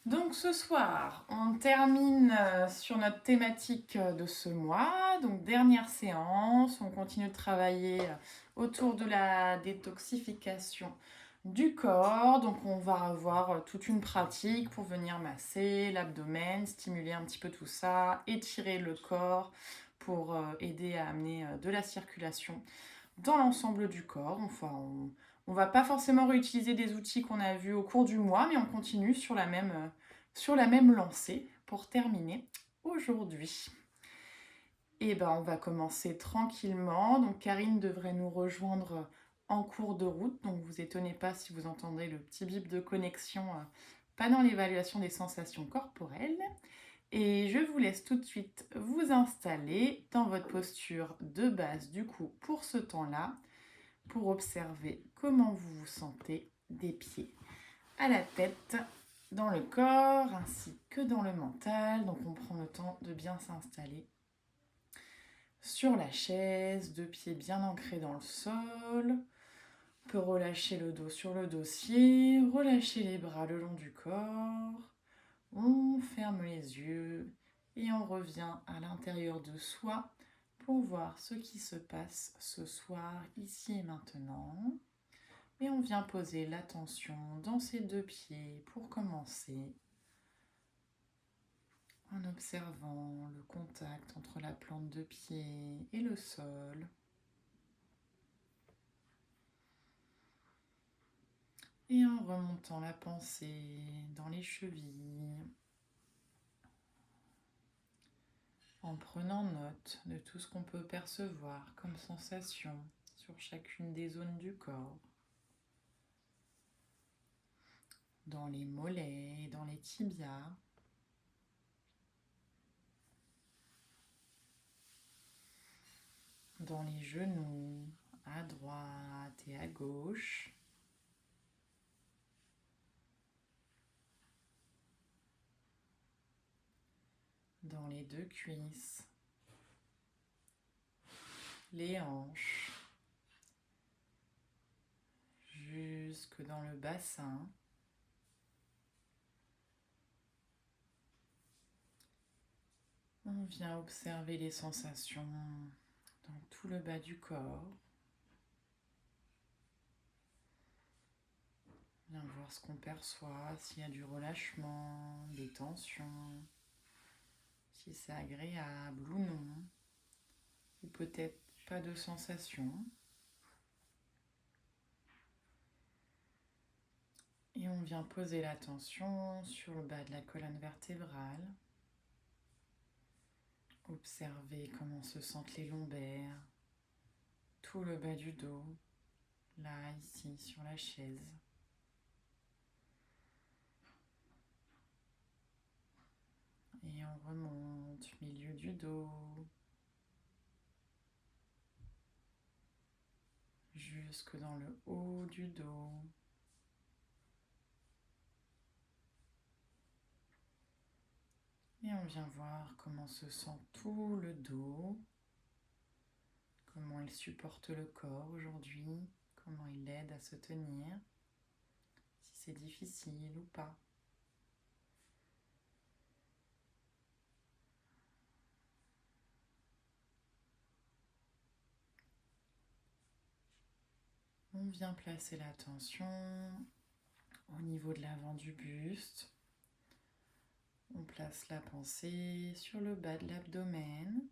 Donc ce soir, on termine sur notre thématique de ce mois. Donc dernière séance, on continue de travailler autour de la détoxification du corps. Donc on va avoir toute une pratique pour venir masser l'abdomen, stimuler un petit peu tout ça, étirer le corps pour aider à amener de la circulation dans l'ensemble du corps. Enfin, on va pas forcément réutiliser des outils qu'on a vus au cours du mois, mais on continue sur la même lancée pour terminer aujourd'hui. Et ben, on va commencer tranquillement. Donc, Karine devrait nous rejoindre en cours de route. Donc, vous étonnez pas si vous entendez le petit bip de connexion pendant l'évaluation des sensations corporelles. Et je vous laisse tout de suite vous installer dans votre posture de base du coup pour ce temps-là, pour observer comment vous vous sentez des pieds à la tête, dans le corps ainsi que dans le mental. Donc on prend le temps de bien s'installer sur la chaise, deux pieds bien ancrés dans le sol. On peut relâcher le dos sur le dossier, relâcher les bras le long du corps. On ferme les yeux et on revient à l'intérieur de soi pour voir ce qui se passe ce soir, ici et maintenant. Et on vient poser l'attention dans ces deux pieds pour commencer, en observant le contact entre la plante de pied et le sol. Et en remontant la pensée dans les chevilles, en prenant note de tout ce qu'on peut percevoir comme sensation sur chacune des zones du corps, dans les mollets, dans les tibias, dans les genoux, à droite et à gauche, dans les deux cuisses, les hanches, jusque dans le bassin. On vient observer les sensations dans tout le bas du corps. On vient voir ce qu'on perçoit, s'il y a du relâchement, des tensions, si c'est agréable ou non, ou peut-être pas de sensation. Et on vient poser l'attention sur le bas de la colonne vertébrale. Observer comment se sentent les lombaires, tout le bas du dos, là, ici, sur la chaise. Et on remonte, milieu du dos, jusque dans le haut du dos. Et on vient voir comment se sent tout le dos, comment il supporte le corps aujourd'hui, comment il l'aide à se tenir, si c'est difficile ou pas. On vient placer l'attention au niveau de l'avant du buste. On place la pensée sur le bas de l'abdomen.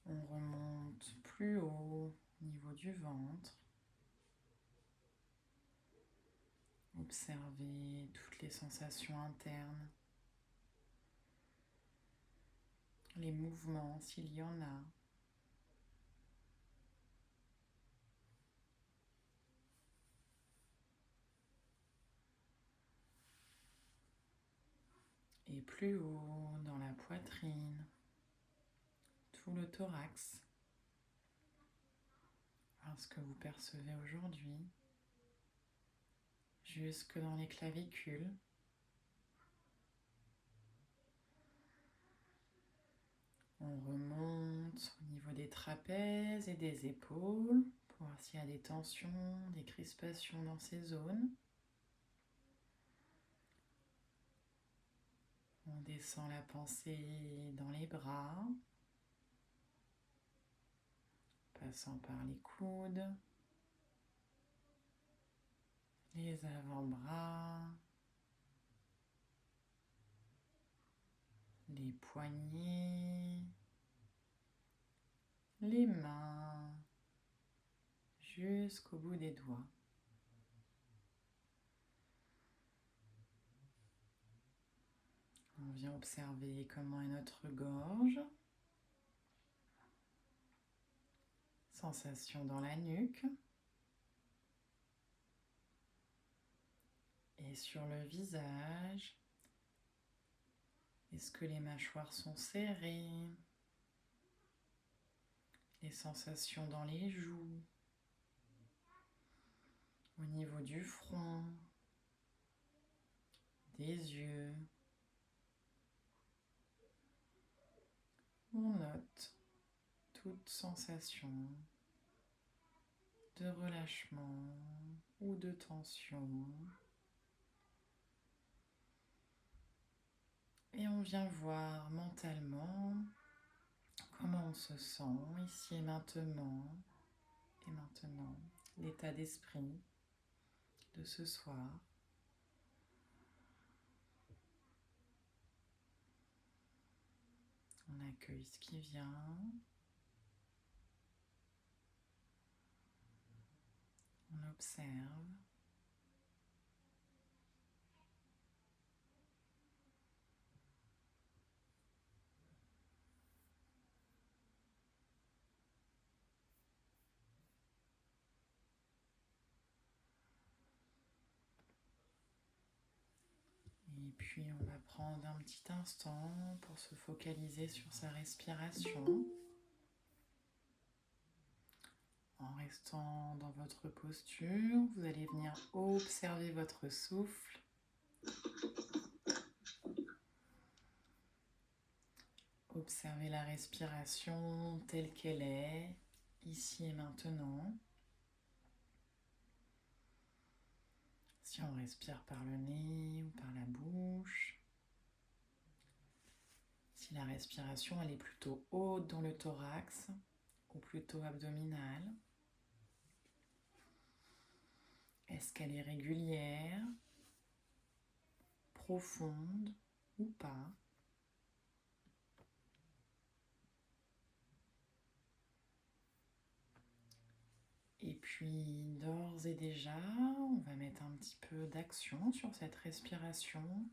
On remonte plus haut au niveau du ventre. Observez toutes les sensations internes, les mouvements s'il y en a. Et plus haut dans la poitrine, tout le thorax. Alors ce que vous percevez aujourd'hui, jusque dans les clavicules. On remonte au niveau des trapèzes et des épaules pour voir s'il y a des tensions, des crispations dans ces zones. On descend la pensée dans les bras, passant par les coudes, les avant-bras, les poignets, les mains, jusqu'au bout des doigts. On vient observer comment est notre gorge, sensation dans la nuque et sur le visage. Est-ce que les mâchoires sont serrées? Les sensations dans les joues, au niveau du front, des yeux. On note toute sensation de relâchement ou de tension. Et on vient voir mentalement comment on se sent ici et maintenant, l'état d'esprit de ce soir. On accueille ce qui vient. On observe. Et puis on va prendre un petit instant pour se focaliser sur sa respiration. En restant dans votre posture, vous allez venir observer votre souffle. Observez la respiration telle qu'elle est, ici et maintenant. Si on respire par le nez ou par la bouche. Si la respiration elle est plutôt haute dans le thorax ou plutôt abdominale. Est-ce qu'elle est régulière, profonde ou pas? Et puis, d'ores et déjà, on va mettre un petit peu d'action sur cette respiration.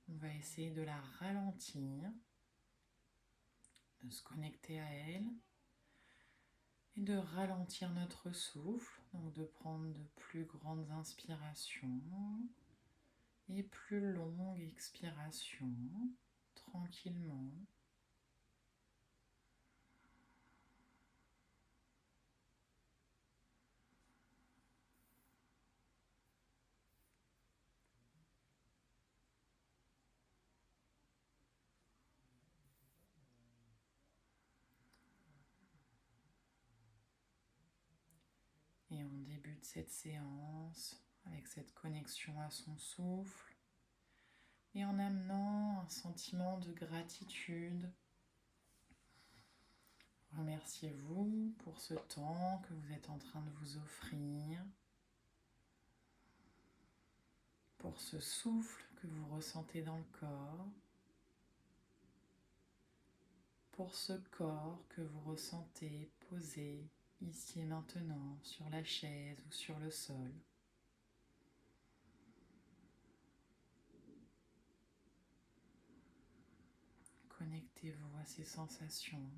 On va essayer de la ralentir, de se connecter à elle et de ralentir notre souffle. Donc, de prendre de plus grandes inspirations et plus longues expirations, tranquillement. Et on débute cette séance avec cette connexion à son souffle et en amenant un sentiment de gratitude. Remerciez-vous pour ce temps que vous êtes en train de vous offrir, pour ce souffle que vous ressentez dans le corps, pour ce corps que vous ressentez posé ici et maintenant sur la chaise ou sur le sol. Connectez-vous à ces sensations.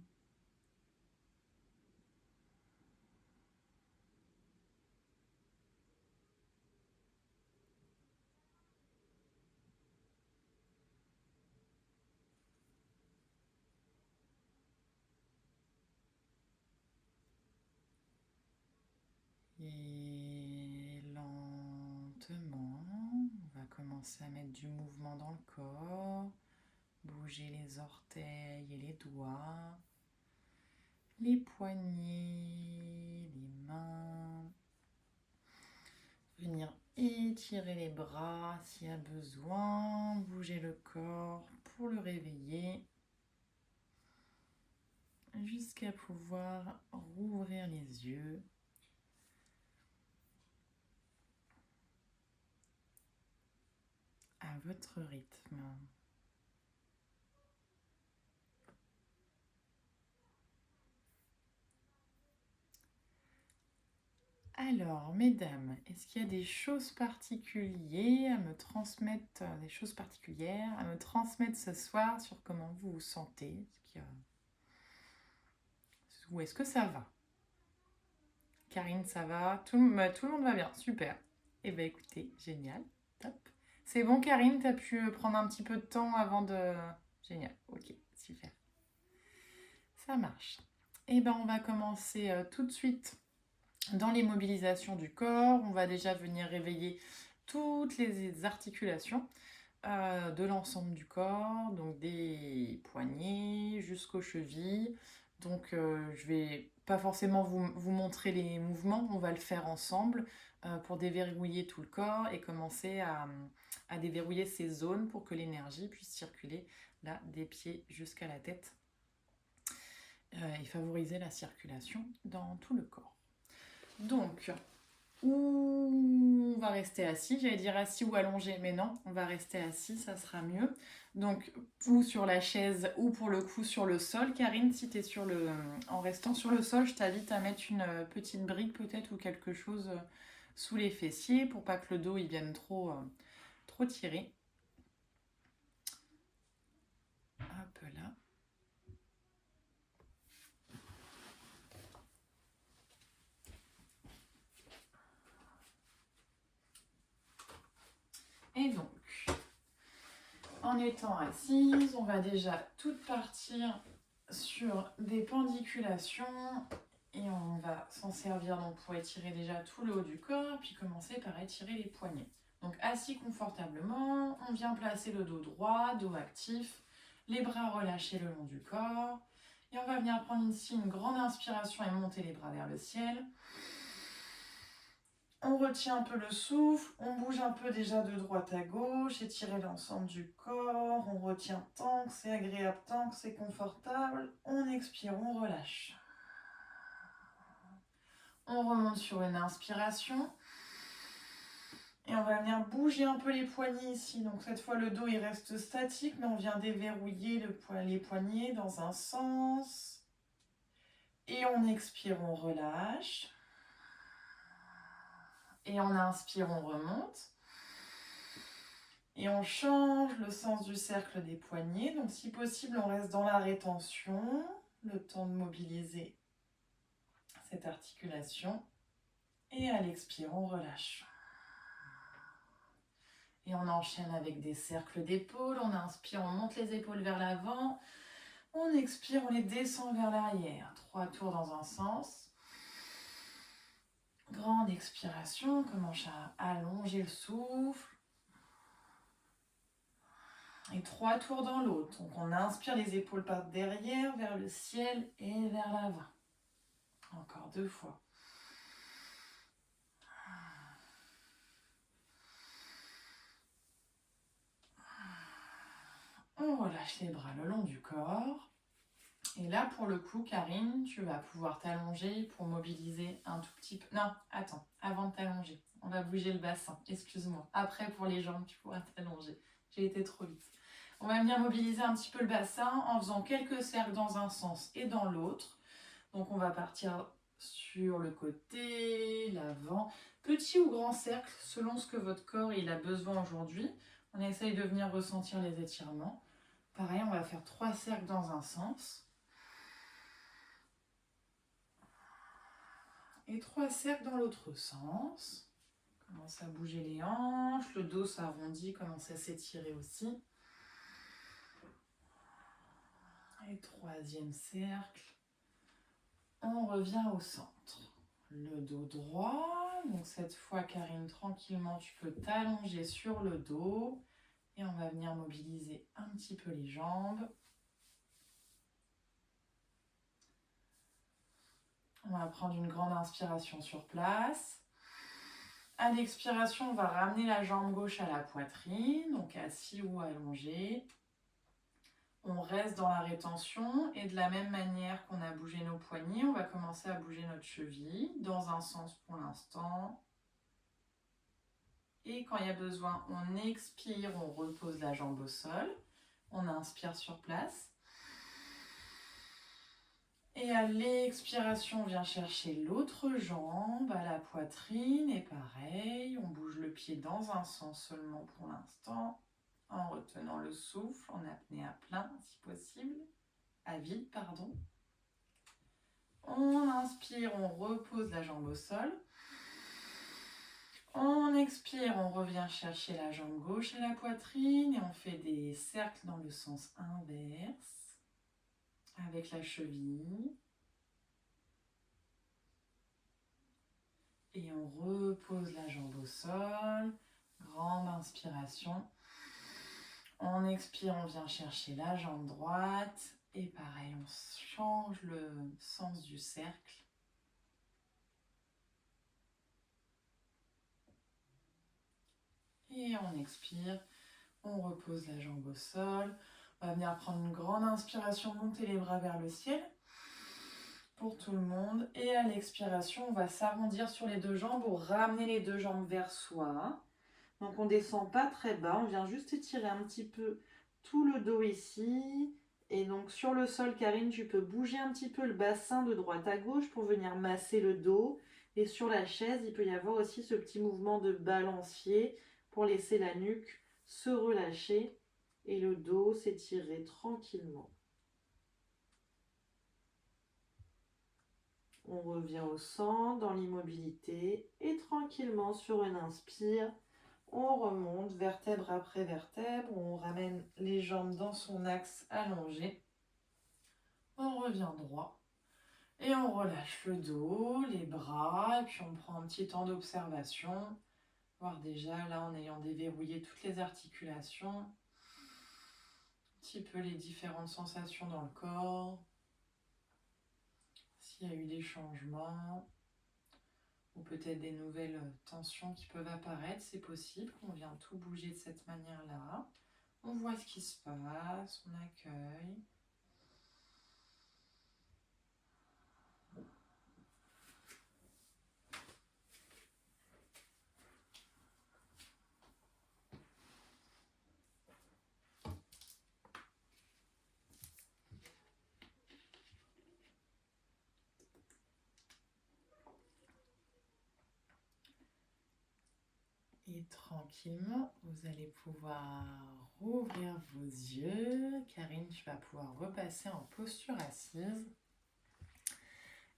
Et lentement, on va commencer à mettre du mouvement dans le corps, bouger les orteils et les doigts, les poignets, les mains. Venir étirez les bras s'il y a besoin, bougez le corps pour le réveiller jusqu'à pouvoir rouvrir les yeux. À votre rythme. Alors, mesdames, est-ce qu'il y a des choses particulières à me transmettre, ce soir sur comment vous vous sentez? Ou est-ce que ça va? Karine, ça va? Tout le monde va bien, super. Eh bien écoutez, génial, top. C'est bon Karine, t'as pu prendre un petit peu de temps avant de... Génial, ok, super. Ça marche. Eh bien on va commencer tout de suite dans les mobilisations du corps. On va déjà venir réveiller toutes les articulations de l'ensemble du corps, donc des poignets jusqu'aux chevilles. Donc je vais pas forcément vous montrer les mouvements, on va le faire ensemble pour déverrouiller tout le corps et commencer à déverrouiller ces zones pour que l'énergie puisse circuler là des pieds jusqu'à la tête et favoriser la circulation dans tout le corps. Donc, ou on va rester assis, j'allais dire assis ou allongé, mais non, on va rester assis, ça sera mieux. Donc, ou sur la chaise, ou pour le coup sur le sol. Karine, si tu es en restant sur le sol, je t'invite à mettre une petite brique peut-être ou quelque chose sous les fessiers pour pas que le dos il vienne trop tirer. Hop là. Et donc, en étant assise, on va déjà toutes partir sur des pendiculations et on va s'en servir donc pour étirer déjà tout le haut du corps, puis commencer par étirer les poignets. Donc assis confortablement, on vient placer le dos droit, dos actif, les bras relâchés le long du corps, et on va venir prendre ici une grande inspiration et monter les bras vers le ciel. On retient un peu le souffle, on bouge un peu déjà de droite à gauche, étirer l'ensemble du corps, on retient tant que c'est agréable, tant que c'est confortable, on expire, on relâche. On remonte sur une inspiration et on va venir bouger un peu les poignets ici. Donc cette fois le dos il reste statique, mais on vient déverrouiller les poignets dans un sens. Et on expire, on relâche. Et on inspire, on remonte. Et on change le sens du cercle des poignets. Donc si possible, on reste dans la rétention, le temps de mobiliser cette articulation. Et à l'expire, on relâche. Et on enchaîne avec des cercles d'épaules. On inspire, on monte les épaules vers l'avant. On expire, on les descend vers l'arrière. 3 tours dans un sens. Grande expiration, on commence à allonger le souffle. Et 3 tours dans l'autre. Donc on inspire, les épaules partent derrière, vers le ciel et vers l'avant. Encore 2 fois. On relâche les bras le long du corps. Et là, pour le coup, Karine, tu vas pouvoir t'allonger pour mobiliser un tout petit peu. Non, attends, avant de t'allonger, on va bouger le bassin, excuse-moi. Après, pour les jambes, tu pourras t'allonger. J'ai été trop vite. On va venir mobiliser un petit peu le bassin en faisant quelques cercles dans un sens et dans l'autre. Donc, on va partir sur le côté, l'avant. Petit ou grand cercle, selon ce que votre corps il a besoin aujourd'hui. On essaye de venir ressentir les étirements. Pareil, on va faire 3 cercles dans un sens. Et 3 cercles dans l'autre sens. Commence à bouger les hanches, le dos s'arrondit, commence à s'étirer aussi. Et 3e cercle. On revient au centre. Le dos droit. Donc cette fois, Karine, tranquillement, tu peux t'allonger sur le dos. Et on va venir mobiliser un petit peu les jambes. On va prendre une grande inspiration sur place. À l'expiration, on va ramener la jambe gauche à la poitrine, donc assis ou allongé. On reste dans la rétention et de la même manière qu'on a bougé nos poignets, on va commencer à bouger notre cheville dans un sens pour l'instant. Et quand il y a besoin, on expire, on repose la jambe au sol. On inspire sur place. Et à l'expiration, on vient chercher l'autre jambe à la poitrine. Et pareil, on bouge le pied dans un sens seulement pour l'instant, en retenant le souffle, en apnée à plein si possible, à vide, pardon. On inspire, on repose la jambe au sol. On expire, on revient chercher la jambe gauche à la poitrine et on fait des cercles dans le sens inverse avec la cheville. Et on repose la jambe au sol. Grande inspiration. On expire, on vient chercher la jambe droite. Et pareil, on change le sens du cercle. Et on expire, on repose la jambe au sol. On va venir prendre une grande inspiration, monter les bras vers le ciel pour tout le monde. Et à l'expiration, on va s'arrondir sur les deux jambes ou ramener les deux jambes vers soi. Donc on ne descend pas très bas, on vient juste étirer un petit peu tout le dos ici. Et donc sur le sol, Karine, tu peux bouger un petit peu le bassin de droite à gauche pour venir masser le dos. Et sur la chaise, il peut y avoir aussi ce petit mouvement de balancier pour laisser la nuque se relâcher et le dos s'étirer tranquillement. On revient au centre, dans l'immobilité, et tranquillement sur une inspire, on remonte vertèbre après vertèbre, on ramène les jambes dans son axe allongé, on revient droit, et on relâche le dos, les bras, et puis on prend un petit temps d'observation, voir déjà là en ayant déverrouillé toutes les articulations, un petit peu les différentes sensations dans le corps, s'il y a eu des changements, ou peut-être des nouvelles tensions qui peuvent apparaître, c'est possible qu'on vient tout bouger de cette manière-là. On voit ce qui se passe, on accueille. Et tranquillement, vous allez pouvoir rouvrir vos yeux. Karine, tu vas pouvoir repasser en posture assise.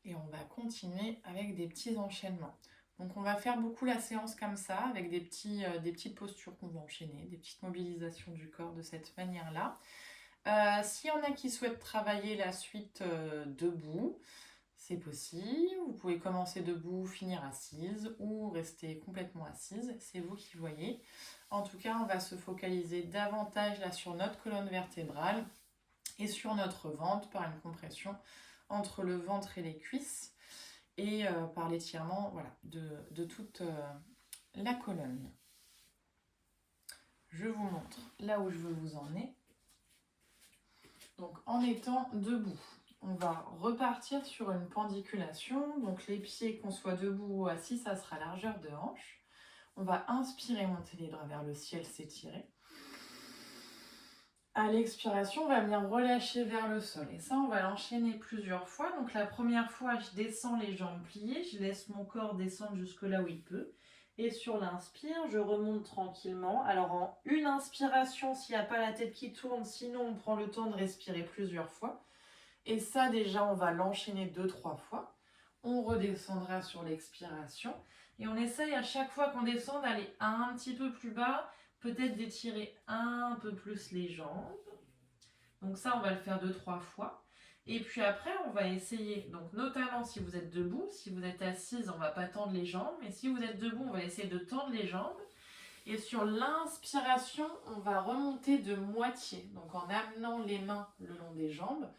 Et on va continuer avec des petits enchaînements. Donc on va faire beaucoup la séance comme ça, avec des petites postures qu'on va enchaîner, des petites mobilisations du corps de cette manière-là. S'il y en a qui souhaitent travailler la suite debout, c'est possible. Vous pouvez commencer debout, finir assise ou rester complètement assise. C'est vous qui voyez. En tout cas, on va se focaliser davantage là sur notre colonne vertébrale et sur notre ventre par une compression entre le ventre et les cuisses et par l'étirement voilà, de toute la colonne. Je vous montre là où je veux vous emmener. Donc en étant debout, on va repartir sur une pendiculation. Donc les pieds, qu'on soit debout ou assis, ça sera largeur de hanche. On va inspirer, monter les bras vers le ciel, s'étirer. À l'expiration, on va venir relâcher vers le sol. Et ça, on va l'enchaîner plusieurs fois. Donc la première fois, je descends les jambes pliées. Je laisse mon corps descendre jusque là où il peut. Et sur l'inspire, je remonte tranquillement. Alors en une inspiration, s'il n'y a pas la tête qui tourne, sinon on prend le temps de respirer plusieurs fois. Et ça déjà, on va l'enchaîner 2-3 fois. On redescendra sur l'expiration. Et on essaye à chaque fois qu'on descend d'aller un petit peu plus bas, peut-être d'étirer un peu plus les jambes. Donc ça, on va le faire 2-3 fois. Et puis après, on va essayer, donc notamment si vous êtes debout, si vous êtes assise, on ne va pas tendre les jambes, mais si vous êtes debout, on va essayer de tendre les jambes. Et sur l'inspiration, on va remonter de moitié. Donc en amenant les mains le long des jambes,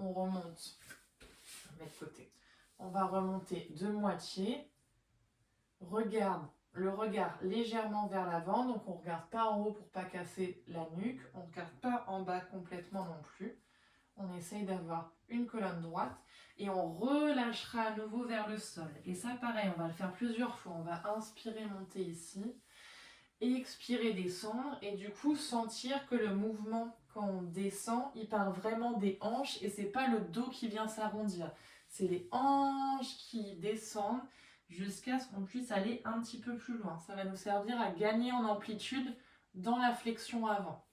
on remonte, je vais mettre de côté. On va remonter de moitié. Regarde le regard légèrement vers l'avant, donc on ne regarde pas en haut pour ne pas casser la nuque, on ne regarde pas en bas complètement non plus. On essaye d'avoir une colonne droite et on relâchera à nouveau vers le sol. Et ça pareil, on va le faire plusieurs fois. On va inspirer, monter ici, expirer, descendre et du coup sentir que le mouvement quand on descend, il part vraiment des hanches et c'est pas le dos qui vient s'arrondir. C'est les hanches qui descendent jusqu'à ce qu'on puisse aller un petit peu plus loin. Ça va nous servir à gagner en amplitude dans la flexion avant.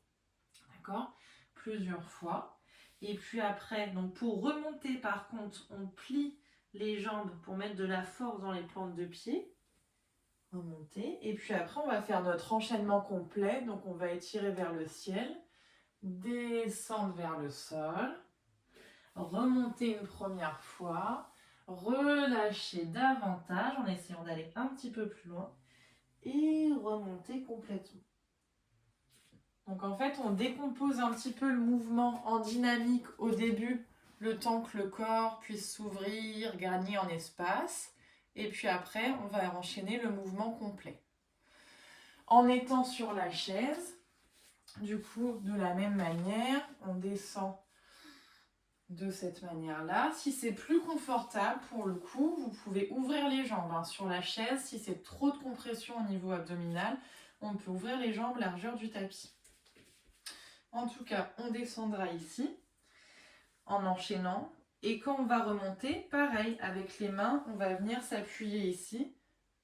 D'accord? Plusieurs fois. Et puis après, donc pour remonter par contre, on plie les jambes pour mettre de la force dans les plantes de pied. Remonter. Et puis après, on va faire notre enchaînement complet. Donc on va étirer vers le ciel, descendre vers le sol, remonter une première fois, relâcher davantage en essayant d'aller un petit peu plus loin et remonter complètement. Donc en fait, on décompose un petit peu le mouvement en dynamique au début, le temps que le corps puisse s'ouvrir, gagner en espace. Et puis après, on va enchaîner le mouvement complet. En étant sur la chaise, du coup, de la même manière, on descend de cette manière-là. Si c'est plus confortable, pour le coup, vous pouvez ouvrir les jambes sur la chaise. Si c'est trop de compression au niveau abdominal, on peut ouvrir les jambes largeur du tapis. En tout cas, on descendra ici en enchaînant. Et quand on va remonter, pareil, avec les mains, on va venir s'appuyer ici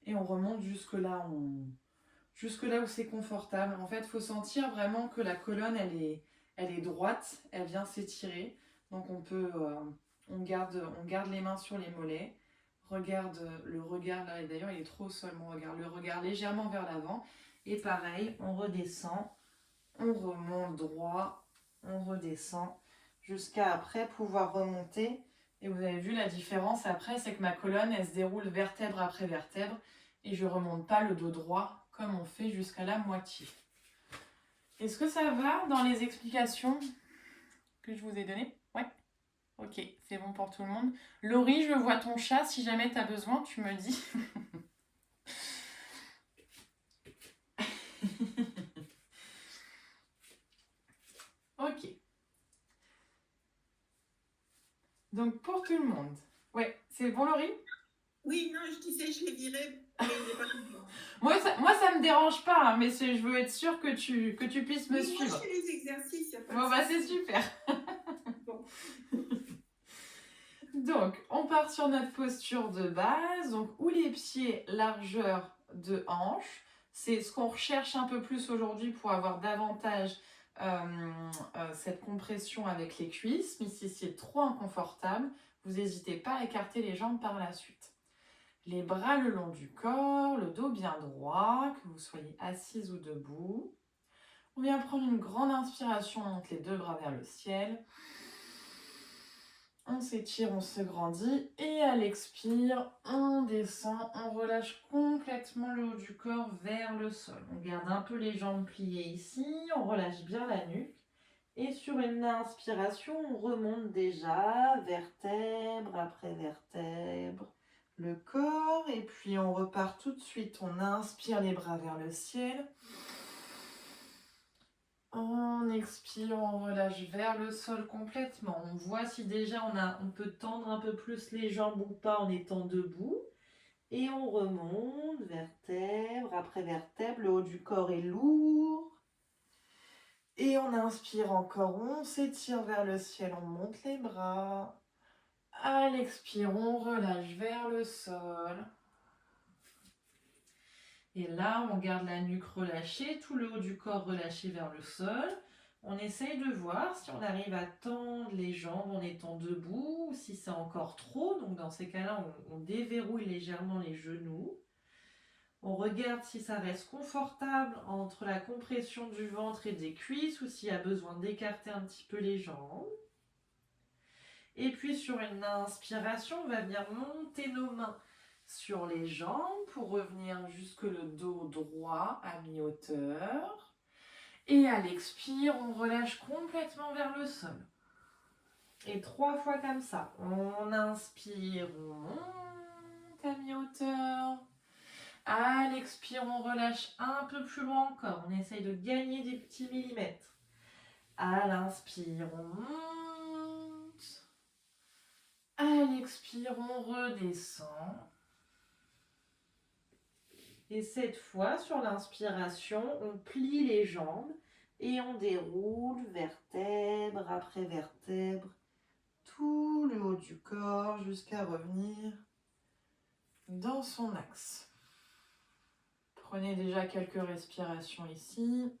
et on remonte jusque là où c'est confortable. En fait, il faut sentir vraiment que la colonne, elle est droite, elle vient s'étirer. Donc on garde les mains sur les mollets. Regarde le regard là, et d'ailleurs il est trop au sol mon regard. Le regard légèrement vers l'avant. Et pareil, on redescend, on remonte droit, on redescend, jusqu'à après pouvoir remonter. Et vous avez vu la différence après, c'est que ma colonne, elle se déroule vertèbre après vertèbre. Et je ne remonte pas le dos droit comme on fait jusqu'à la moitié. Est-ce que ça va dans les explications que je vous ai données? Ouais. Ok, c'est bon pour tout le monde. Laurie, je vois ton chat. Si jamais tu as besoin, tu me dis. Ok. Donc pour tout le monde. Ouais, c'est bon Laurie? Oui, non, je disais, je les dirais, mais il n'est pas content. Moi, ça me dérange pas, mais je veux être sûre que tu puisses me suivre. Moi, je fais les exercices, il n'y a pas de Bon, bah c'est super. Bon. Donc, on part sur notre posture de base, donc où les pieds largeur de hanche. C'est ce qu'on recherche un peu plus aujourd'hui pour avoir davantage cette compression avec les cuisses. Mais si c'est trop inconfortable, vous n'hésitez pas à écarter les jambes par la suite. Les bras le long du corps, le dos bien droit, que vous soyez assise ou debout. On vient prendre une grande inspiration, on monte les deux bras vers le ciel. On s'étire, on se grandit et à l'expire, on descend, on relâche complètement le haut du corps vers le sol. On garde un peu les jambes pliées ici, on relâche bien la nuque. Et sur une inspiration, on remonte déjà vertèbre après vertèbre le corps. Et puis on repart tout de suite, on inspire les bras vers le ciel. On expire, on relâche vers le sol complètement. On voit si déjà on peut tendre un peu plus les jambes ou pas en étant debout. Et on remonte, vertèbre après vertèbre. Le haut du corps est lourd. Et on inspire encore, on s'étire vers le ciel, on monte les bras. À l'expire, on relâche vers le sol. Et là, on garde la nuque relâchée, tout le haut du corps relâché vers le sol. On essaye de voir si on arrive à tendre les jambes en étant debout ou si c'est encore trop. Donc dans ces cas-là, on déverrouille légèrement les genoux. On regarde si ça reste confortable entre la compression du ventre et des cuisses ou s'il y a besoin d'écarter un petit peu les jambes. Et puis sur une inspiration, on va venir monter nos mains sur les jambes pour revenir jusque le dos droit à mi-hauteur. Et à l'expire, on relâche complètement vers le sol. Et 3 fois comme ça. On inspire, on monte à mi-hauteur. À l'expire, on relâche un peu plus loin encore. On essaye de gagner des petits millimètres. À l'inspire, on monte. À l'expire, on redescend. Et cette fois, sur l'inspiration, on plie les jambes et on déroule vertèbre après vertèbre, tout le haut du corps jusqu'à revenir dans son axe. Prenez déjà quelques respirations ici.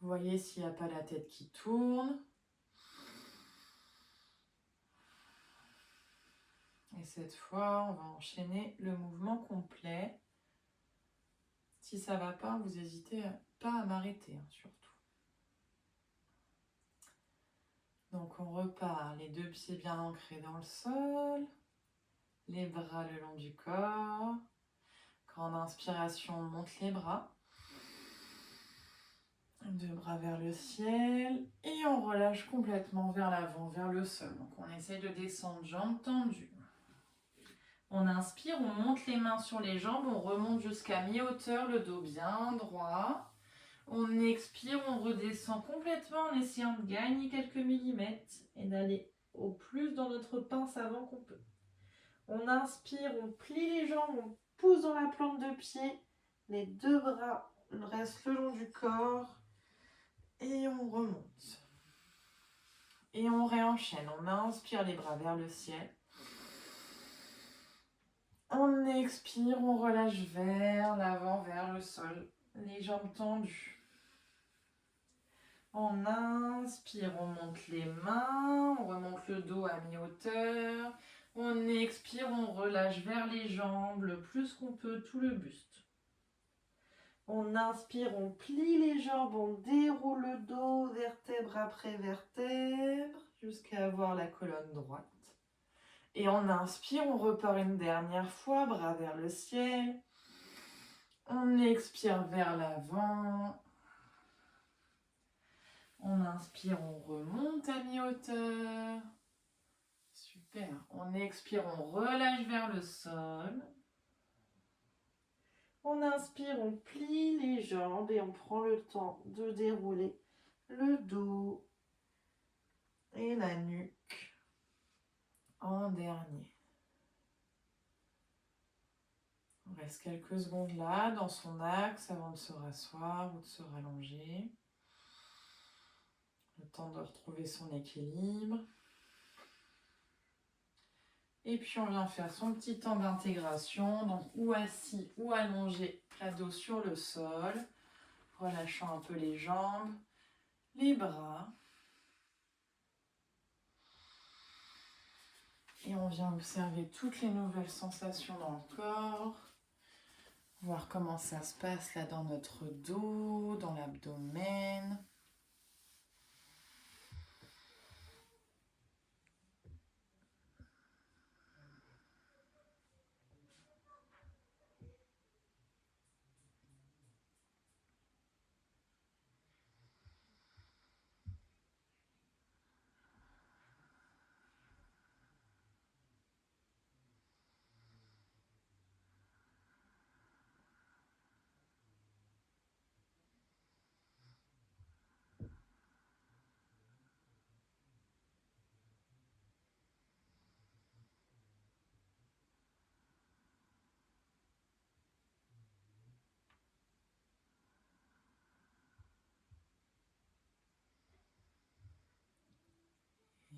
Vous voyez s'il n'y a pas la tête qui tourne. Et cette fois, on va enchaîner le mouvement complet. Si ça ne va pas, vous n'hésitez pas à m'arrêter, surtout. Donc on repart, les 2 pieds bien ancrés dans le sol, les bras le long du corps. Grande inspiration, on monte les bras. 2 bras vers le ciel et on relâche complètement vers l'avant, vers le sol. Donc on essaye de descendre, jambes tendues. On inspire, on monte les mains sur les jambes, on remonte jusqu'à mi-hauteur, le dos bien droit. On expire, on redescend complètement en essayant de gagner quelques millimètres et d'aller au plus dans notre pince avant qu'on peut. On inspire, on plie les jambes, on pousse dans la plante de pied. Les 2 bras restent le long du corps. Et on remonte. Et on réenchaîne. On inspire les bras vers le ciel. On expire, on relâche vers l'avant, vers le sol. Les jambes tendues. On inspire, on monte les mains, on remonte le dos à mi-hauteur. On expire, on relâche vers les jambes, le plus qu'on peut, tout le buste. On inspire, on plie les jambes, on déroule le dos, vertèbre après vertèbre, jusqu'à avoir la colonne droite. Et on inspire, on repart une dernière fois, bras vers le ciel. On expire vers l'avant. On inspire, on remonte à mi-hauteur. Super. On expire, on relâche vers le sol. On inspire, on plie les jambes et on prend le temps de dérouler le dos et la nuque en dernier. On reste quelques secondes là, dans son axe, avant de se rasseoir ou de se rallonger. Le temps de retrouver son équilibre. Et puis on vient faire son petit temps d'intégration, donc ou assis ou allongé, plat dos sur le sol, relâchant un peu les jambes, les bras. Et on vient observer toutes les nouvelles sensations dans le corps, voir comment ça se passe là dans notre dos, dans l'abdomen.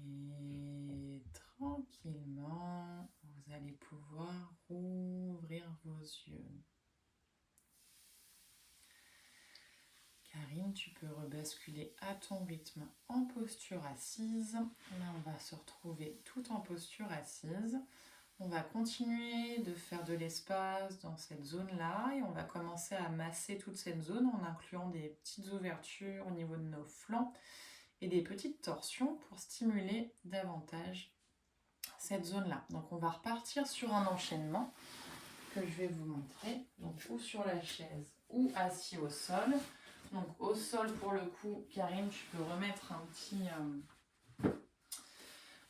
Et tranquillement, vous allez pouvoir rouvrir vos yeux. Karine, tu peux rebasculer à ton rythme en posture assise. Là, on va se retrouver tout en posture assise. On va continuer de faire de l'espace dans cette zone-là et on va commencer à masser toute cette zone en incluant des petites ouvertures au niveau de nos flancs et des petites torsions pour stimuler davantage cette zone-là. Donc on va repartir sur un enchaînement que je vais vous montrer, donc ou sur la chaise ou assis au sol. Donc au sol pour le coup, Karine, tu peux remettre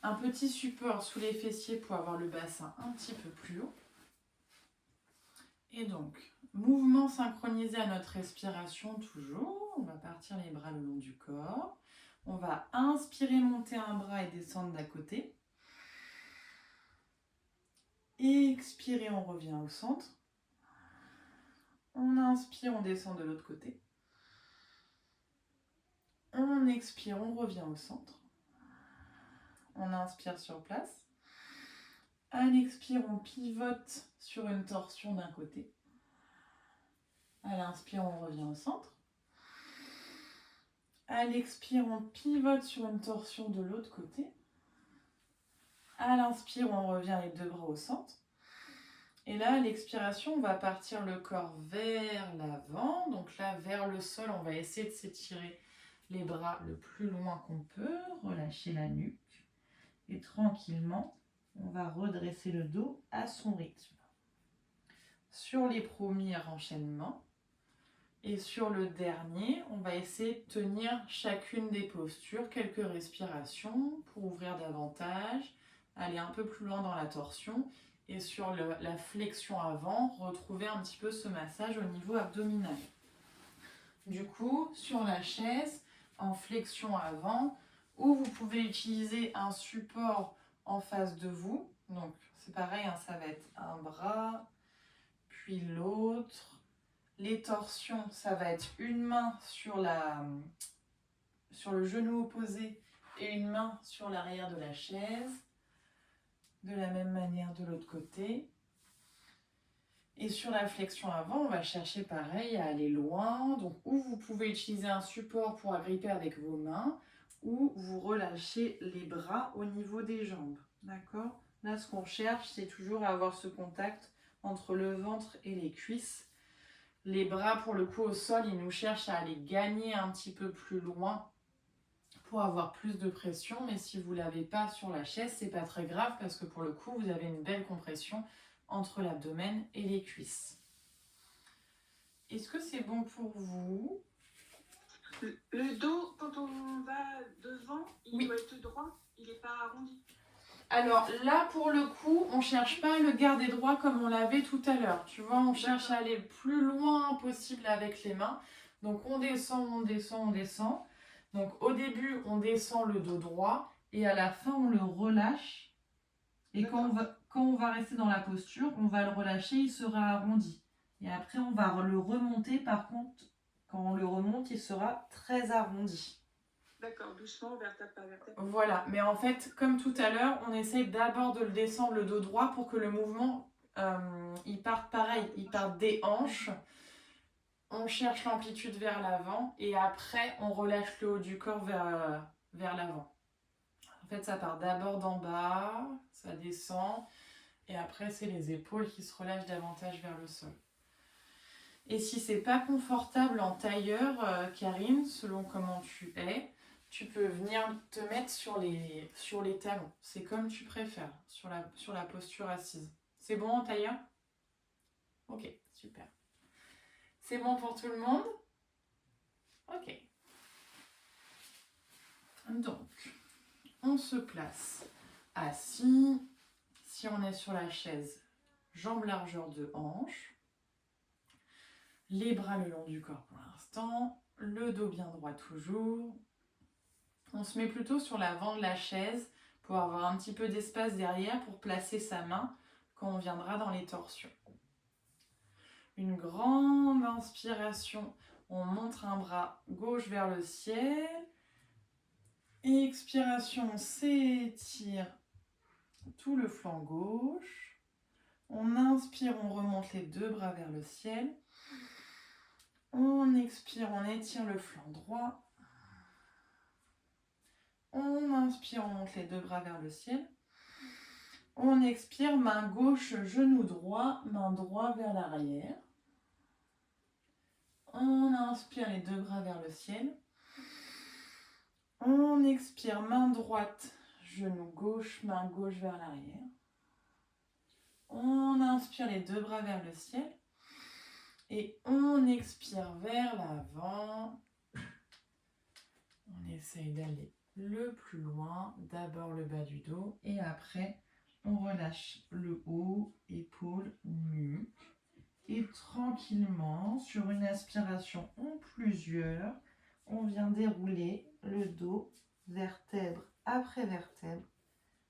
un petit support sous les fessiers pour avoir le bassin un petit peu plus haut. Et donc, mouvement synchronisé à notre respiration toujours. On va partir les bras le long du corps. On va inspirer, monter un bras et descendre d'à côté. Expirer, on revient au centre. On inspire, on descend de l'autre côté. On expire, on revient au centre. On inspire sur place. À l'expire, on pivote sur une torsion d'un côté. À l'inspire, on revient au centre. À l'expire, on pivote sur une torsion de l'autre côté. À l'inspire, on revient les deux bras au centre. Et là, à l'expiration, on va partir le corps vers l'avant. Donc là, vers le sol, on va essayer de s'étirer les bras le plus loin qu'on peut. Relâcher la nuque. Et tranquillement, on va redresser le dos à son rythme. Sur les premiers enchaînements et sur le dernier, on va essayer de tenir chacune des postures, quelques respirations pour ouvrir davantage, aller un peu plus loin dans la torsion et sur la flexion avant, retrouver un petit peu ce massage au niveau abdominal. Du coup, sur la chaise, en flexion avant, ou vous pouvez utiliser un support en face de vous. Donc, c'est pareil, hein, ça va être un bras, puis l'autre. Les torsions, ça va être une main sur le genou opposé et une main sur l'arrière de la chaise. De la même manière de l'autre côté. Et sur la flexion avant, on va chercher pareil à aller loin. Donc, ou vous pouvez utiliser un support pour agripper avec vos mains, ou vous relâchez les bras au niveau des jambes. D'accord ? Là, ce qu'on cherche, c'est toujours à avoir ce contact entre le ventre et les cuisses. Les bras, pour le coup, au sol, ils nous cherchent à aller gagner un petit peu plus loin pour avoir plus de pression. Mais si vous ne l'avez pas sur la chaise, c'est pas très grave parce que pour le coup, vous avez une belle compression entre l'abdomen et les cuisses. Est-ce que c'est bon pour vous ? Le dos, quand on va devant, il doit être droit, il n'est pas arrondi. Alors là, pour le coup, on ne cherche pas à le garder droit comme on l'avait tout à l'heure. Tu vois, on cherche à aller le plus loin possible avec les mains. Donc on descend, on descend, on descend. Donc au début, on descend le dos droit et à la fin, on le relâche. Et quand on va rester dans la posture, on va le relâcher, il sera arrondi. Et après, on va le remonter. Par contre, quand on le remonte, il sera très arrondi. D'accord, doucement, vertèbre par vertèbre. Voilà, mais en fait, comme tout à l'heure, on essaye d'abord de le descendre le dos droit pour que le mouvement, il parte pareil, il parte des hanches. On cherche l'amplitude vers l'avant et après, on relâche le haut du corps vers l'avant. En fait, ça part d'abord d'en bas, ça descend et après, c'est les épaules qui se relâchent davantage vers le sol. Et si c'est pas confortable en tailleur, Karine, selon comment tu es, tu peux venir te mettre sur les talons. C'est comme tu préfères, sur la posture assise. C'est bon en tailleur ? Ok, super. C'est bon pour tout le monde ? Ok. Donc, on se place assis. Si on est sur la chaise, jambes largeur de hanche. Les bras le long du corps pour l'instant. Le dos bien droit toujours. On se met plutôt sur l'avant de la chaise pour avoir un petit peu d'espace derrière pour placer sa main quand on viendra dans les torsions. Une grande inspiration. On montre un bras gauche vers le ciel. Expiration, on s'étire tout le flanc gauche. On inspire, on remonte les deux bras vers le ciel. On expire, on étire le flanc droit. On inspire, on monte les deux bras vers le ciel. On expire, main gauche, genou droit, main droite vers l'arrière. On inspire, les deux bras vers le ciel. On expire, main droite, genou gauche, main gauche vers l'arrière. On inspire, les deux bras vers le ciel. Et on expire vers l'avant. On essaye d'aller le plus loin. D'abord le bas du dos et après on relâche le haut, épaules, nuque. Et tranquillement, sur une aspiration en plusieurs, on vient dérouler le dos, vertèbre après vertèbre,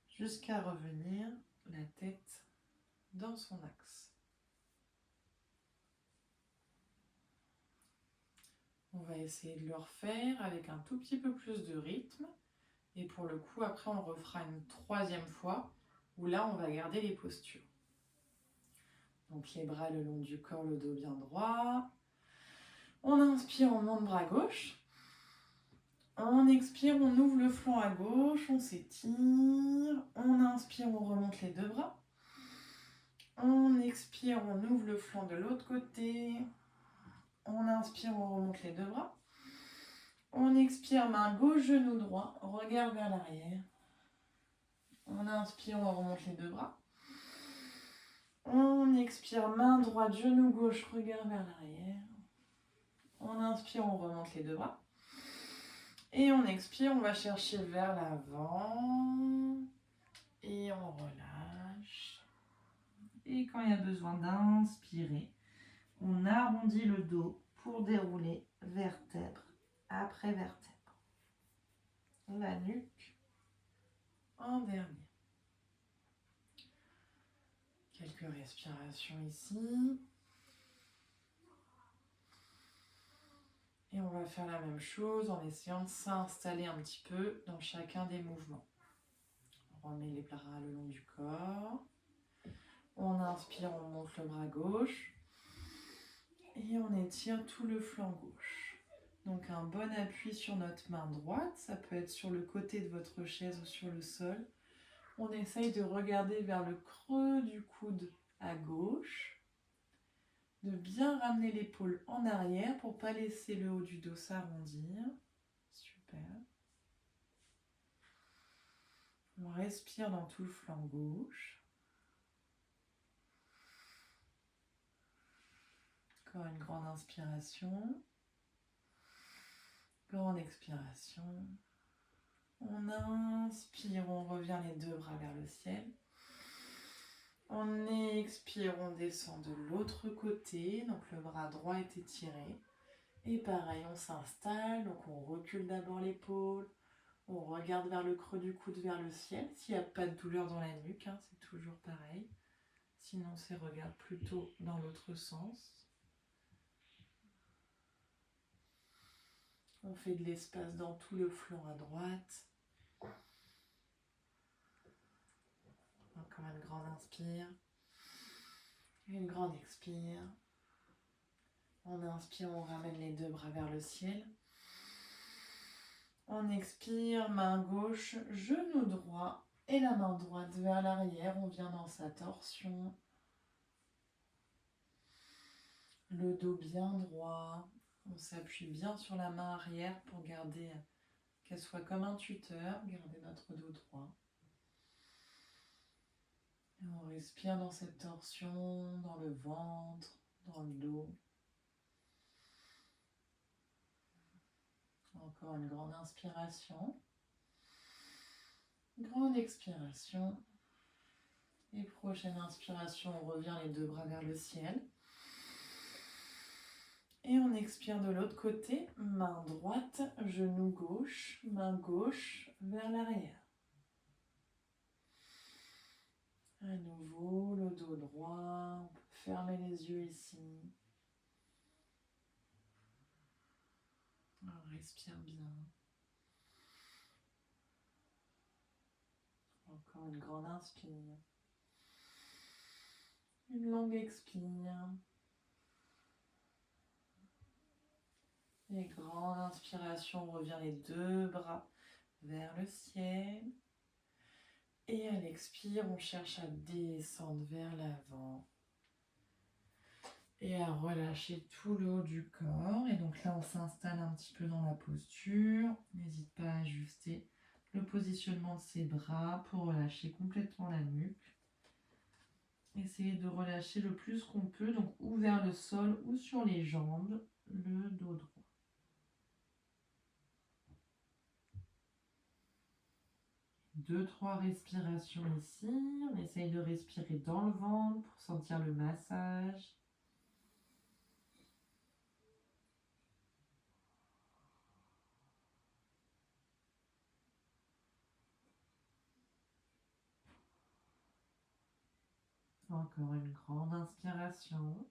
jusqu'à revenir la tête dans son axe. On va essayer de le refaire avec un tout petit peu plus de rythme. Et pour le coup, après, on refera une troisième fois où là, on va garder les postures. Donc les bras le long du corps, le dos bien droit. On inspire, on monte bras gauche. On expire, on ouvre le flanc à gauche, on s'étire. On inspire, on remonte les deux bras. On expire, on ouvre le flanc de l'autre côté. On inspire, on remonte les deux bras. On expire, main gauche, genou droit, regard vers l'arrière. On inspire, on remonte les deux bras. On expire, main droite, genou gauche, regard vers l'arrière. On inspire, on remonte les deux bras. Et on expire, on va chercher vers l'avant. Et on relâche. Et quand il y a besoin d'inspirer, on arrondit le dos pour dérouler vertèbre après vertèbre. La nuque en dernier. Quelques respirations ici. Et on va faire la même chose en essayant de s'installer un petit peu dans chacun des mouvements. On remet les bras le long du corps. On inspire, on monte le bras gauche. Et on étire tout le flanc gauche. Donc un bon appui sur notre main droite. Ça peut être sur le côté de votre chaise ou sur le sol. On essaye de regarder vers le creux du coude à gauche. De bien ramener l'épaule en arrière pour ne pas laisser le haut du dos s'arrondir. Super. On respire dans tout le flanc gauche. Encore une grande inspiration. Grande expiration. On inspire, on revient les deux bras vers le ciel. On expire, on descend de l'autre côté. Donc le bras droit est étiré. Et pareil, on s'installe. Donc on recule d'abord l'épaule. On regarde vers le creux du coude, vers le ciel. S'il n'y a pas de douleur dans la nuque, hein, c'est toujours pareil. Sinon, c'est regarde plutôt dans l'autre sens. On fait de l'espace dans tout le flanc à droite. Encore une grande inspire. Une grande expire. On inspire, on ramène les deux bras vers le ciel. On expire, main gauche, genou droit et la main droite vers l'arrière. On vient dans sa torsion. Le dos bien droit. On s'appuie bien sur la main arrière pour garder qu'elle soit comme un tuteur. Garder notre dos droit. Et on respire dans cette torsion, dans le ventre, dans le dos. Encore une grande inspiration. Grande expiration. Et prochaine inspiration, on revient les deux bras vers le ciel. Et on expire de l'autre côté, main droite, genou gauche, main gauche vers l'arrière. À nouveau, le dos droit, on peut fermer les yeux ici. On respire bien. Encore une grande inspire. Une longue expire. Et grande inspiration, on revient les deux bras vers le ciel. Et à l'expire, on cherche à descendre vers l'avant. Et à relâcher tout le haut du corps. Et donc là, on s'installe un petit peu dans la posture. N'hésite pas à ajuster le positionnement de ses bras pour relâcher complètement la nuque. Essayez de relâcher le plus qu'on peut, donc ou vers le sol ou sur les jambes, le dos droit. Deux, trois respirations ici. On essaye de respirer dans le ventre pour sentir le massage. Encore une grande inspiration.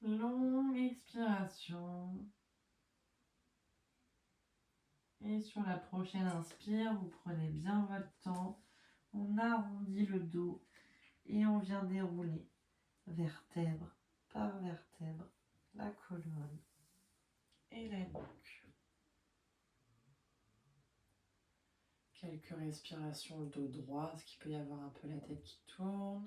Longue expiration. Et sur la prochaine inspire, vous prenez bien votre temps. On arrondit le dos et on vient dérouler vertèbre par vertèbre la colonne et la nuque. Quelques respirations, le dos droit, parce qu'il peut y avoir un peu la tête qui tourne.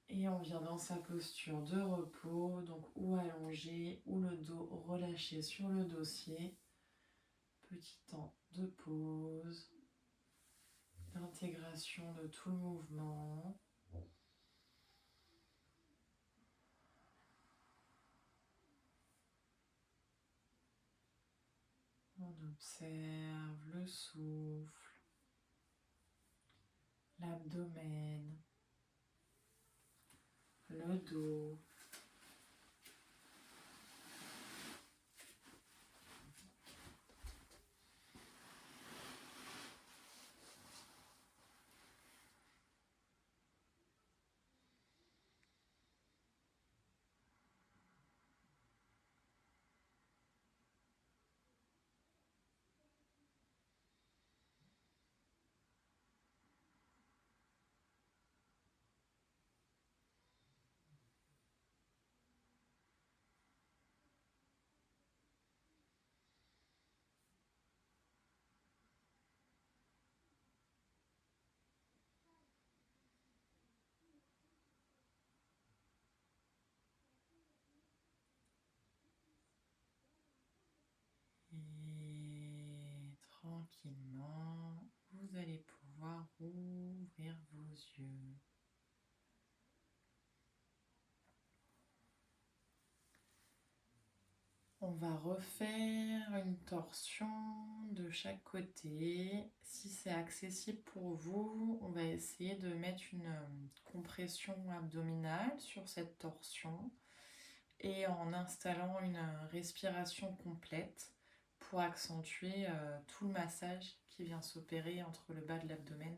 Et on vient dans sa posture de repos, donc ou allongé, ou le dos relâché sur le dossier. Petit temps de pause, d'intégration de tout le mouvement. On observe le souffle, l'abdomen, le dos. Et tranquillement, vous allez pouvoir ouvrir vos yeux. On va refaire une torsion de chaque côté. Si c'est accessible pour vous, on va essayer de mettre une compression abdominale sur cette torsion et en installant une respiration complète pour accentuer tout le massage qui vient s'opérer entre le bas de l'abdomen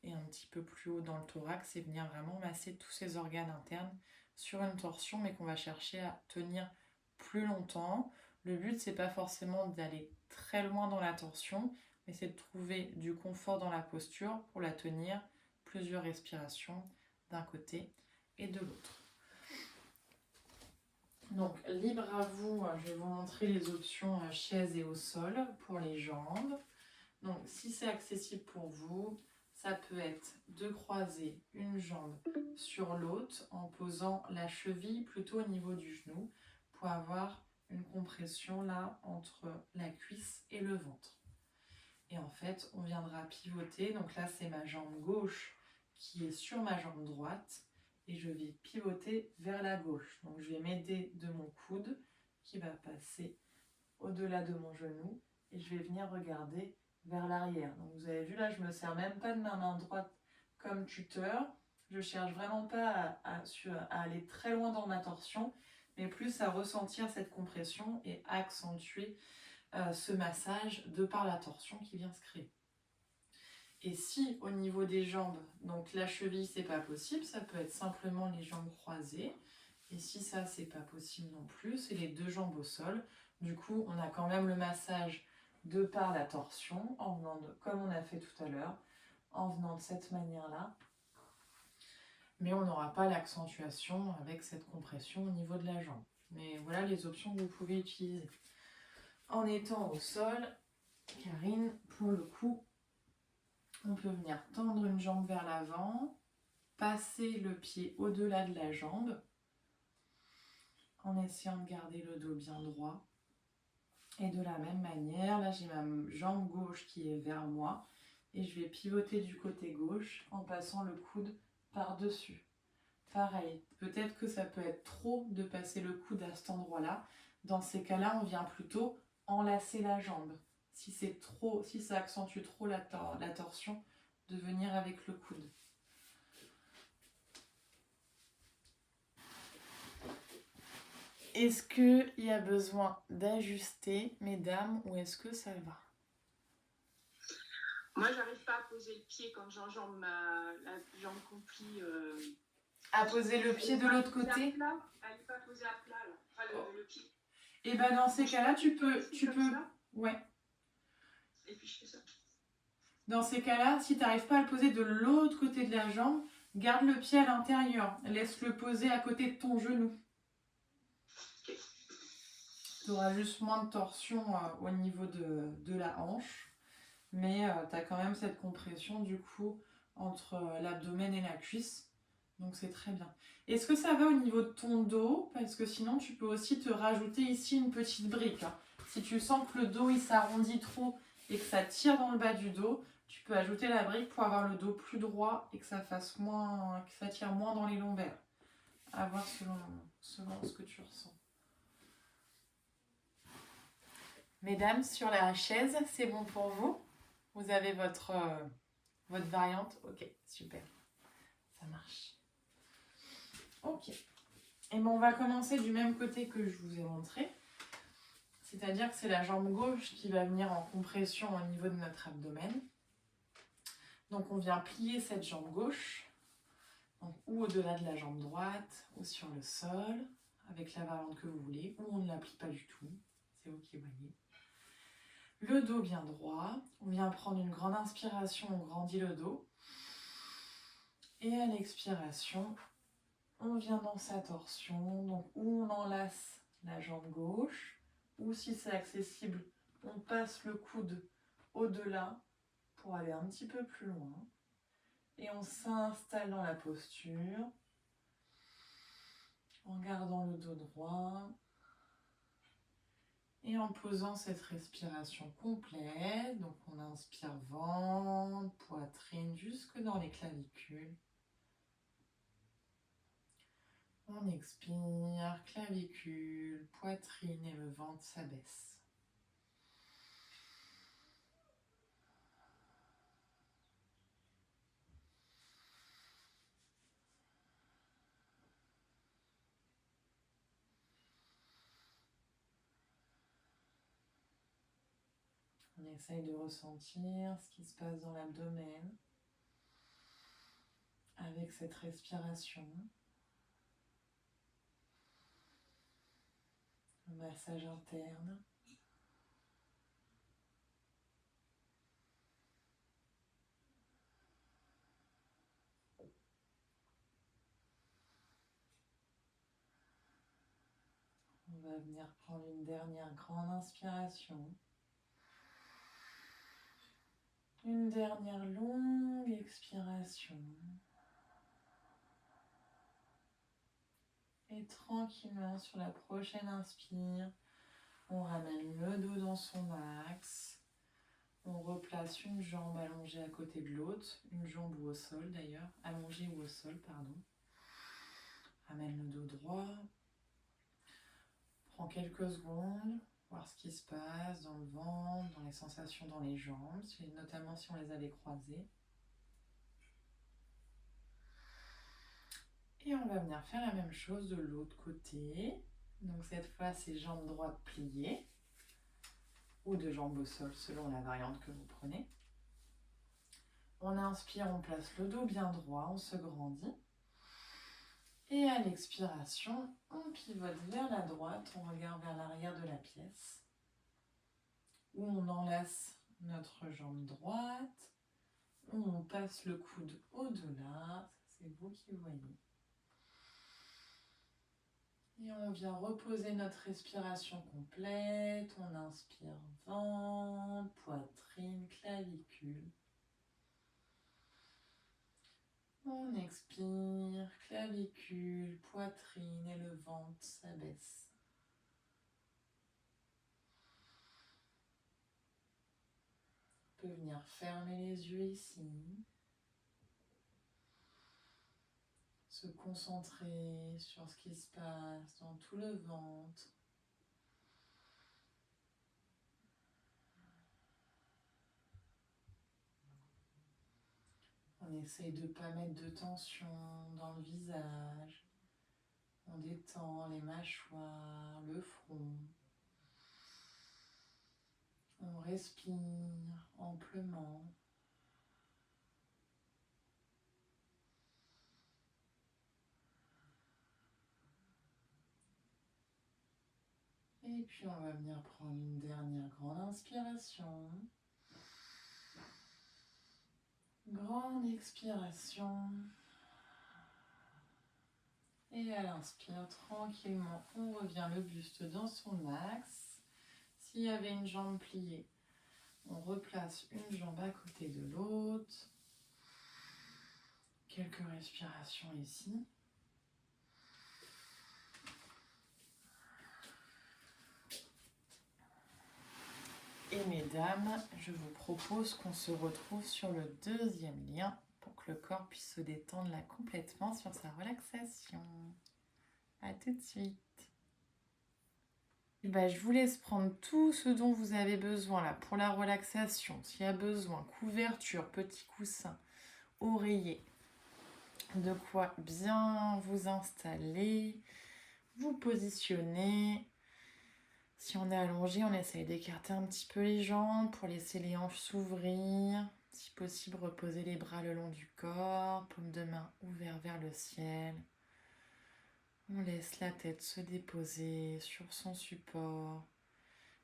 et un petit peu plus haut dans le thorax et venir vraiment masser tous ces organes internes sur une torsion mais qu'on va chercher à tenir plus longtemps. Le but c'est pas forcément d'aller très loin dans la torsion mais c'est de trouver du confort dans la posture pour la tenir plusieurs respirations d'un côté et de l'autre. Donc libre à vous, je vais vous montrer les options chaise et au sol pour les jambes. Donc si c'est accessible pour vous, ça peut être de croiser une jambe sur l'autre en posant la cheville plutôt au niveau du genou pour avoir une compression là entre la cuisse et le ventre. Et en fait, on viendra pivoter. Donc là, c'est ma jambe gauche qui est sur ma jambe droite et je vais pivoter vers la gauche. Donc je vais m'aider de mon coude qui va passer au-delà de mon genou et je vais venir regarder vers l'arrière. Donc vous avez vu là, je me sers même pas de ma main droite comme tuteur. Je cherche vraiment pas à aller très loin dans ma torsion, mais plus à ressentir cette compression et à accentuer ce massage de par la torsion qui vient se créer. Et si au niveau des jambes, donc la cheville c'est pas possible, ça peut être simplement les jambes croisées. Et si ça c'est pas possible non plus, c'est les deux jambes au sol. Du coup, on a quand même le massage de par la torsion, en venant comme on a fait tout à l'heure, en venant de cette manière-là. Mais on n'aura pas l'accentuation avec cette compression au niveau de la jambe. Mais voilà les options que vous pouvez utiliser. En étant au sol, Karine, pour le coup, on peut venir tendre une jambe vers l'avant, passer le pied au-delà de la jambe, en essayant de garder le dos bien droit. Et de la même manière, là j'ai ma jambe gauche qui est vers moi et je vais pivoter du côté gauche en passant le coude par-dessus. Pareil, peut-être que ça peut être trop de passer le coude à cet endroit-là. Dans ces cas-là, on vient plutôt enlacer la jambe. Si ça accentue trop la torsion, de venir avec le coude. Est-ce qu'il y a besoin d'ajuster, mesdames, ou est-ce que ça va? Moi, j'arrive pas à poser le pied quand j'enjambe la jambe complie. À poser le pied de l'autre côté. Elle n'est pas posée à plat, là. Enfin, le pied. Et ben dans ces cas-là, tu peux. Ouais. Et puis je fais ça. Dans ces cas-là, si tu n'arrives pas à le poser de l'autre côté de la jambe, garde le pied à l'intérieur. Laisse-le poser à côté de ton genou. Okay. Tu auras juste moins de torsion au niveau de la hanche. Mais tu as quand même cette compression du coup entre l'abdomen et la cuisse. Donc c'est très bien. Est-ce que ça va au niveau de ton dos? Parce que sinon tu peux aussi te rajouter ici une petite brique. Si tu sens que le dos il s'arrondit trop et que ça tire dans le bas du dos, tu peux ajouter la brique pour avoir le dos plus droit et que ça fasse moins, que ça tire moins dans les lombaires. À voir selon ce que tu ressens. Mesdames, sur la chaise, c'est bon pour vous? Vous avez votre variante? Ok, super. Ça marche. Ok. Et bien, on va commencer du même côté que je vous ai montré. C'est-à-dire que c'est la jambe gauche qui va venir en compression au niveau de notre abdomen. Donc, on vient plier cette jambe gauche, donc, ou au-delà de la jambe droite, ou sur le sol, avec la variante que vous voulez, ou on ne la plie pas du tout. C'est vous qui voyez. Le dos bien droit. On vient prendre une grande inspiration, on grandit le dos. Et à l'expiration, on vient dans sa torsion, donc où on enlace la jambe gauche, ou si c'est accessible, on passe le coude au-delà pour aller un petit peu plus loin. Et on s'installe dans la posture, en gardant le dos droit, et en posant cette respiration complète. Donc on inspire ventre, poitrine, jusque dans les clavicules. On expire, clavicule, poitrine et le ventre s'abaisse. On essaye de ressentir ce qui se passe dans l'abdomen avec cette respiration. Un massage interne. On va venir prendre une dernière grande inspiration. Une dernière longue expiration. Et tranquillement, sur la prochaine inspire, on ramène le dos dans son axe. On replace une jambe allongée à côté de l'autre, une jambe ou au sol d'ailleurs, allongée ou au sol, pardon. Ramène le dos droit. Prends quelques secondes, voir ce qui se passe dans le ventre, dans les sensations dans les jambes, notamment si on les avait croisées. Et on va venir faire la même chose de l'autre côté. Donc cette fois, c'est jambes droites pliées ou de jambes au sol selon la variante que vous prenez. On inspire, on place le dos bien droit, on se grandit. Et à l'expiration, on pivote vers la droite, on regarde vers l'arrière de la pièce. Où on enlace notre jambe droite, où on passe le coude au-delà, c'est vous qui voyez. Et on vient reposer notre respiration complète, on inspire ventre, poitrine, clavicule. On expire, clavicule, poitrine et le ventre s'abaisse. On peut venir fermer les yeux ici. Se concentrer sur ce qui se passe dans tout le ventre. On essaye de ne pas mettre de tension dans le visage. On détend les mâchoires, le front. On respire amplement. Et puis on va venir prendre une dernière grande inspiration. Grande expiration. Et à l'inspire, tranquillement, on revient le buste dans son axe. S'il y avait une jambe pliée, on replace une jambe à côté de l'autre. Quelques respirations ici. Et mesdames, je vous propose qu'on se retrouve sur le deuxième lien pour que le corps puisse se détendre là complètement sur sa relaxation. À tout de suite. Et ben, je vous laisse prendre tout ce dont vous avez besoin là pour la relaxation. S'il y a besoin, couverture, petit coussin, oreiller, de quoi bien vous installer, vous positionner. Si on est allongé, on essaye d'écarter un petit peu les jambes pour laisser les hanches s'ouvrir. Si possible, reposer les bras le long du corps, paume de main ouverte vers le ciel. On laisse la tête se déposer sur son support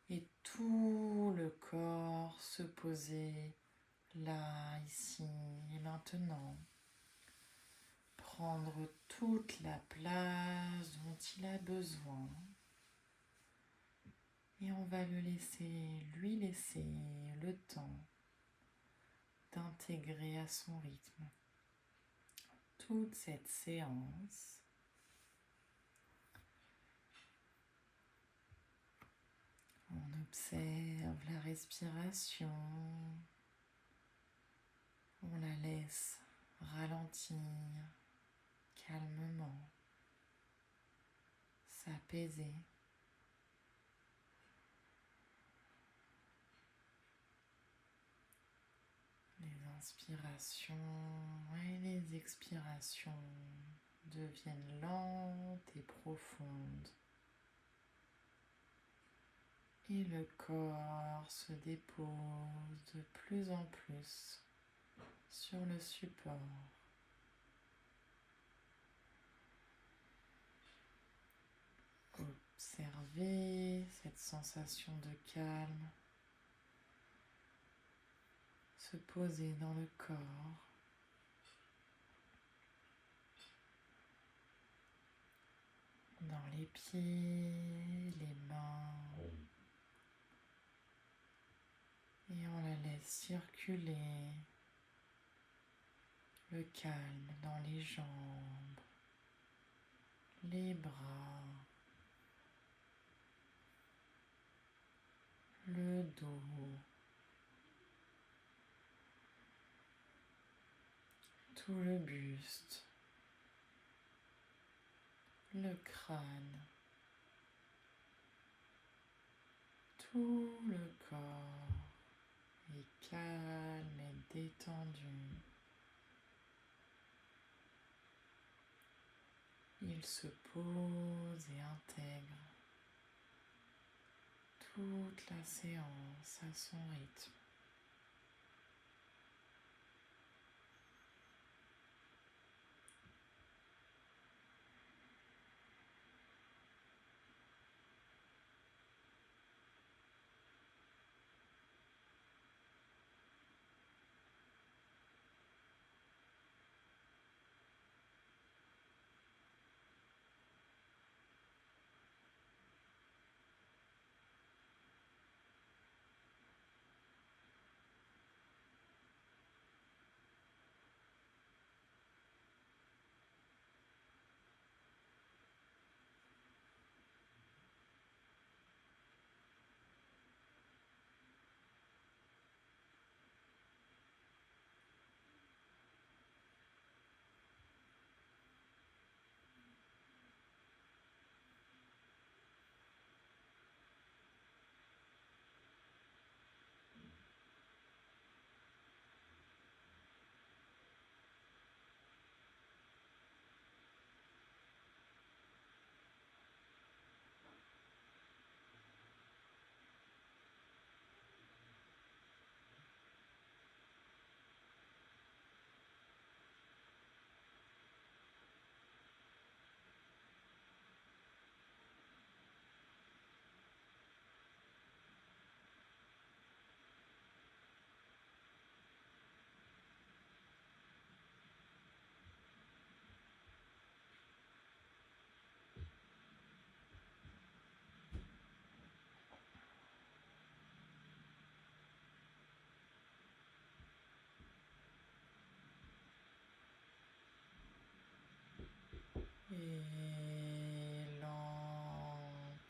et tout le corps se poser là, ici et maintenant. Prendre toute la place dont il a besoin. Et on va lui laisser le temps d'intégrer à son rythme toute cette séance. On observe la respiration, on la laisse ralentir calmement, s'apaiser. Les inspirations et les expirations deviennent lentes et profondes. Et le corps se dépose de plus en plus sur le support. Observez cette sensation de calme se poser dans le corps. Dans les pieds, les mains. Et on la laisse circuler. Le calme dans les jambes, les bras, le dos, tout le buste, le crâne, tout le corps est calme et détendu. Il se pose et intègre toute la séance à son rythme.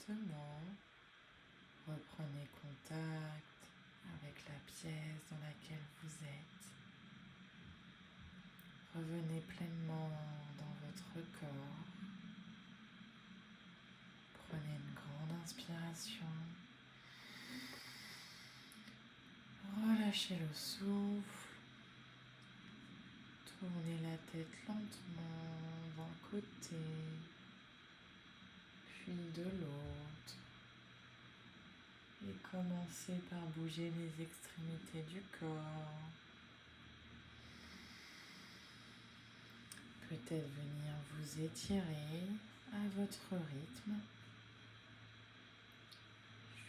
lentement, reprenez contact avec la pièce dans laquelle vous êtes. Revenez pleinement dans votre corps. Prenez une grande inspiration. Relâchez le souffle. Tournez la tête lentement d'un côté, puis de l'autre. Et commencez par bouger les extrémités du corps. Peut-être venir vous étirer à votre rythme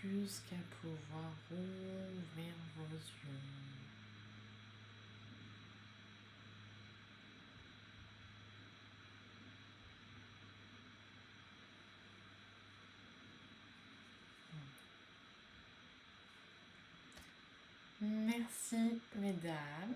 jusqu'à pouvoir ouvrir vos yeux. Merci mesdames.